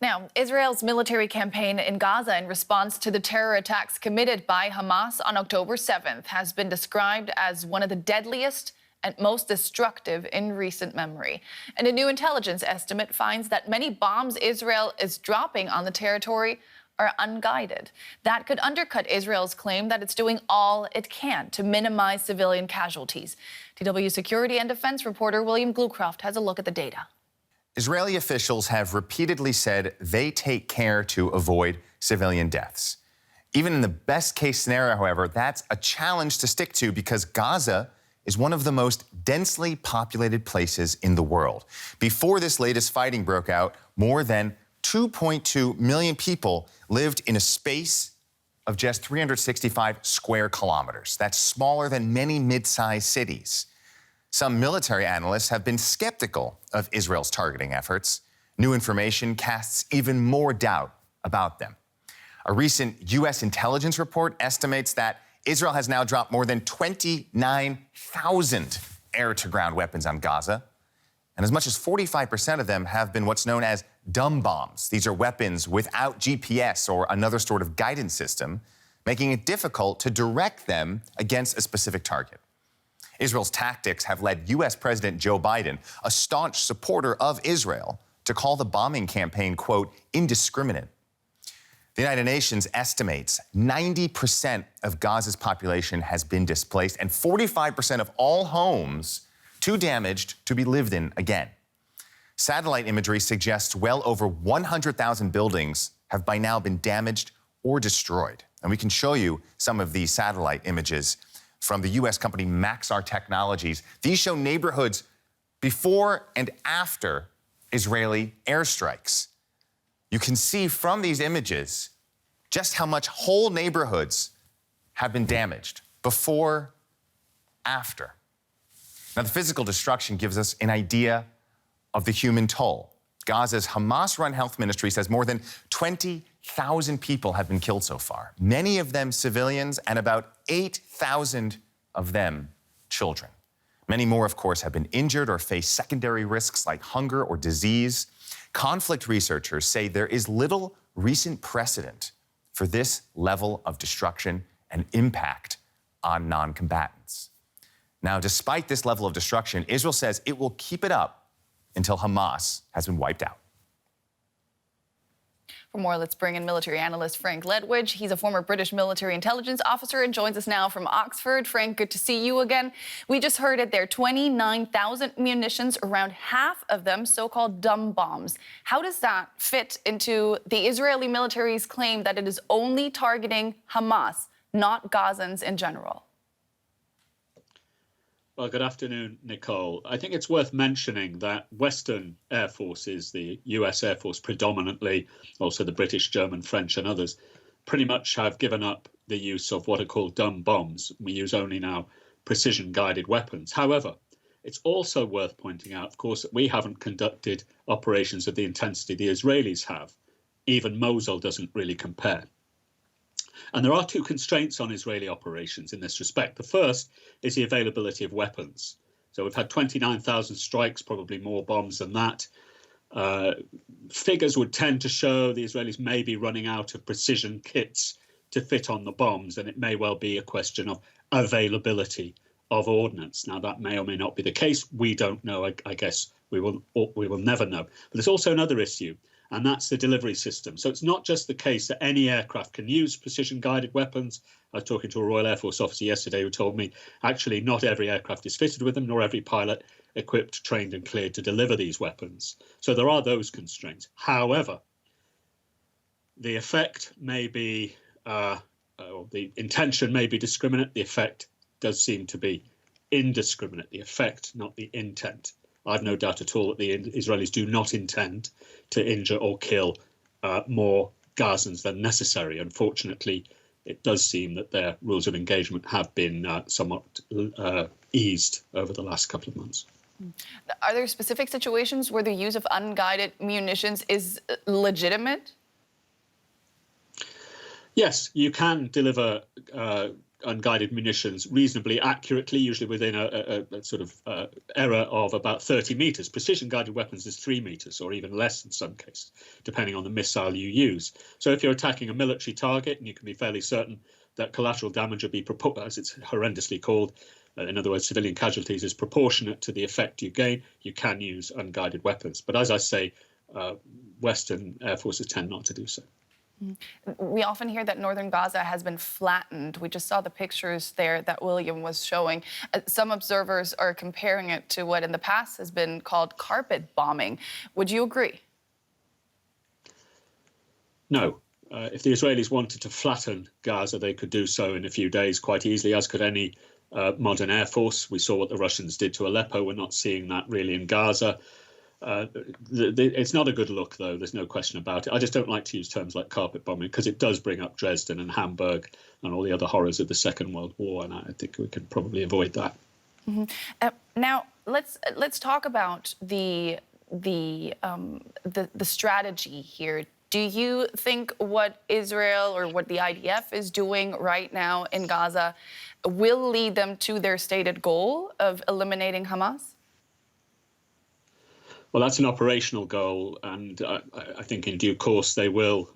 Now, Israel's military campaign in Gaza in response to the terror attacks committed by Hamas on October 7th has been described as one of the deadliest and most destructive in recent memory. And a new intelligence estimate finds that many bombs Israel is dropping on the territory are unguided. That could undercut Israel's claim that it's doing all it can to minimize civilian casualties. DW security and defense reporter William Glucroft has a look at the data. Israeli officials have repeatedly said they take care to avoid civilian deaths. Even in the best-case scenario, however, that's a challenge to stick to because Gaza is one of the most densely populated places in the world. Before this latest fighting broke out, more than 2.2 million people lived in a space of just 365 square kilometers. That's smaller than many mid-sized cities. Some military analysts have been skeptical of Israel's targeting efforts. New information casts even more doubt about them. A recent U.S. intelligence report estimates that Israel has now dropped more than 29,000 air-to-ground weapons on Gaza, and as much as 45% of them have been what's known as dumb bombs. These are weapons without GPS or another sort of guidance system, making it difficult to direct them against a specific target. Israel's tactics have led U.S. President Joe Biden, a staunch supporter of Israel, to call the bombing campaign, quote, indiscriminate. The United Nations estimates 90% of Gaza's population has been displaced and 45% of all homes too damaged to be lived in again. Satellite imagery suggests well over 100,000 buildings have by now been damaged or destroyed. And we can show you some of these satellite images from the U.S. company Maxar Technologies. These show neighborhoods before and after Israeli airstrikes. You can see from these images just how much whole neighborhoods have been damaged before, after. Now, the physical destruction gives us an idea of the human toll. Gaza's Hamas-run health ministry says more than 20,000 people have been killed so far, many of them civilians, and about 8,000 of them children. Many more, of course, have been injured or face secondary risks like hunger or disease. Conflict researchers say there is little recent precedent for this level of destruction and impact on non-combatants. Now, despite this level of destruction, Israel says it will keep it up until Hamas has been wiped out. For more, let's bring in military analyst Frank Ledwidge. He's a former British military intelligence officer and joins us now from Oxford. Frank, good to see you again. We just heard it there, 29,000 munitions, around half of them so-called dumb bombs. How does that fit into the Israeli military's claim that it is only targeting Hamas, not Gazans in general? Well, good afternoon, Nicole. I think it's worth mentioning that Western air forces, the US Air Force predominantly, also the British, German, French and others, pretty much have given up the use of what are called dumb bombs. We use only now precision-guided weapons. However, it's also worth pointing out, of course, that we haven't conducted operations of the intensity the Israelis have. Even Mosul doesn't really compare. And there are two constraints on Israeli operations in this respect. The first is the availability of weapons. So we've had 29,000 strikes, probably more bombs than that. Figures would tend to show the Israelis may be running out of precision kits to fit on the bombs, and it may well be a question of availability of ordnance. Now, that may or may not be the case. We don't know. I guess we will never know. But there's also another issue, and that's the delivery system. So it's not just the case that any aircraft can use precision-guided weapons. I was talking to a Royal Air Force officer yesterday who told me actually not every aircraft is fitted with them, nor every pilot equipped, trained and cleared to deliver these weapons. So there are those constraints. However, the effect may be, the intention may be discriminate. The effect does seem to be indiscriminate. The effect, not the intent. I've no doubt at all that the Israelis do not intend to injure or kill more Gazans than necessary. Unfortunately, it does seem that their rules of engagement have been somewhat eased over the last couple of months. Are there specific situations where the use of unguided munitions is legitimate? Yes, you can deliver unguided munitions reasonably accurately, usually within a sort of error of about 30 meters. Precision-guided weapons is 3 meters, or even less in some cases, depending on the missile you use. So if you're attacking a military target, and you can be fairly certain that collateral damage will be, as it's horrendously called, in other words, civilian casualties, is proportionate to the effect you gain, you can use unguided weapons. But as I say, Western air forces tend not to do so. We often hear that northern Gaza has been flattened. We just saw the pictures there that William was showing. Some observers are comparing it to what in the past has been called carpet bombing. Would you agree? No. If the Israelis wanted to flatten Gaza, they could do so in a few days quite easily, as could any modern air force. We saw what the Russians did to Aleppo. We're not seeing that really in Gaza. It's not a good look, though. There's no question about it. I just don't like to use terms like carpet bombing because it does bring up Dresden and Hamburg and all the other horrors of the Second World War, and I think we can probably avoid that. Now let's talk about the strategy here. Do you think what Israel or what the IDF is doing right now in Gaza will lead them to their stated goal of eliminating Hamas? Well, that's an operational goal, and I think in due course they will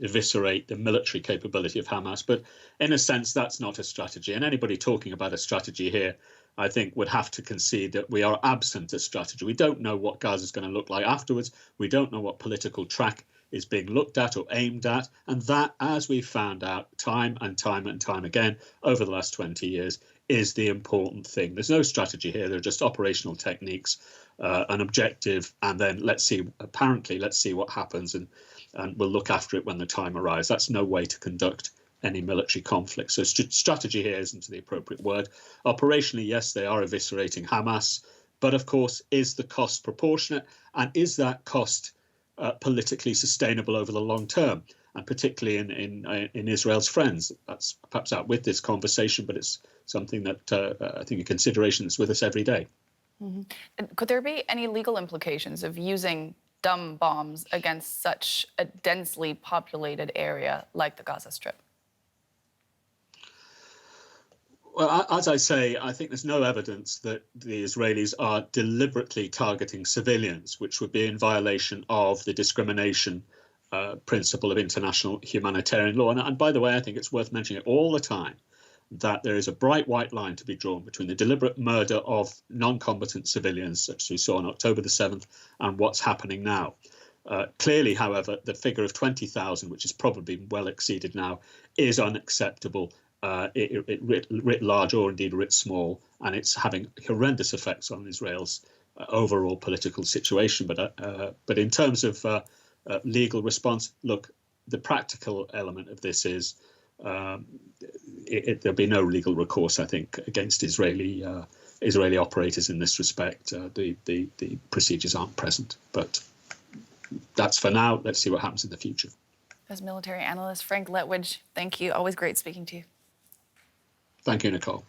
eviscerate the military capability of Hamas. But in a sense, that's not a strategy. And anybody talking about a strategy here, I think, would have to concede that we are absent a strategy. We don't know what Gaza is going to look like afterwards. We don't know what political track is being looked at or aimed at. And that, as we've found out time and time and time again over the last 20 years, is the important thing. There's no strategy here. They're just operational techniques, an objective, and then let's see what happens, and we'll look after it when the time arrives. That's no way to conduct any military conflict. So strategy here isn't the appropriate word. Operationally, yes, they are eviscerating Hamas, but of course, is the cost proportionate, and is that cost politically sustainable over the long term? And particularly in Israel's friends. That's perhaps out with this conversation, but it's something that I think a consideration that's with us every day. Could there be any legal implications of using dumb bombs against such a densely populated area like the Gaza Strip? Well, as I say, I think there's no evidence that the Israelis are deliberately targeting civilians, which would be in violation of the discrimination principle of international humanitarian law. And by the way, I think it's worth mentioning it all the time that there is a bright white line to be drawn between the deliberate murder of non-combatant civilians, such as we saw on October the 7th, and what's happening now. Clearly, however, the figure of 20,000, which is probably well exceeded now, is unacceptable, writ large or indeed writ small, and it's having horrendous effects on Israel's overall political situation. But in terms of legal response, look, the practical element of this is there'll be no legal recourse, I think, against Israeli operators in this respect. The procedures aren't present, but that's for now. Let's see what happens in the future. As military analyst Frank Ledwidge, thank you. Always great speaking to you. Thank you, Nicole.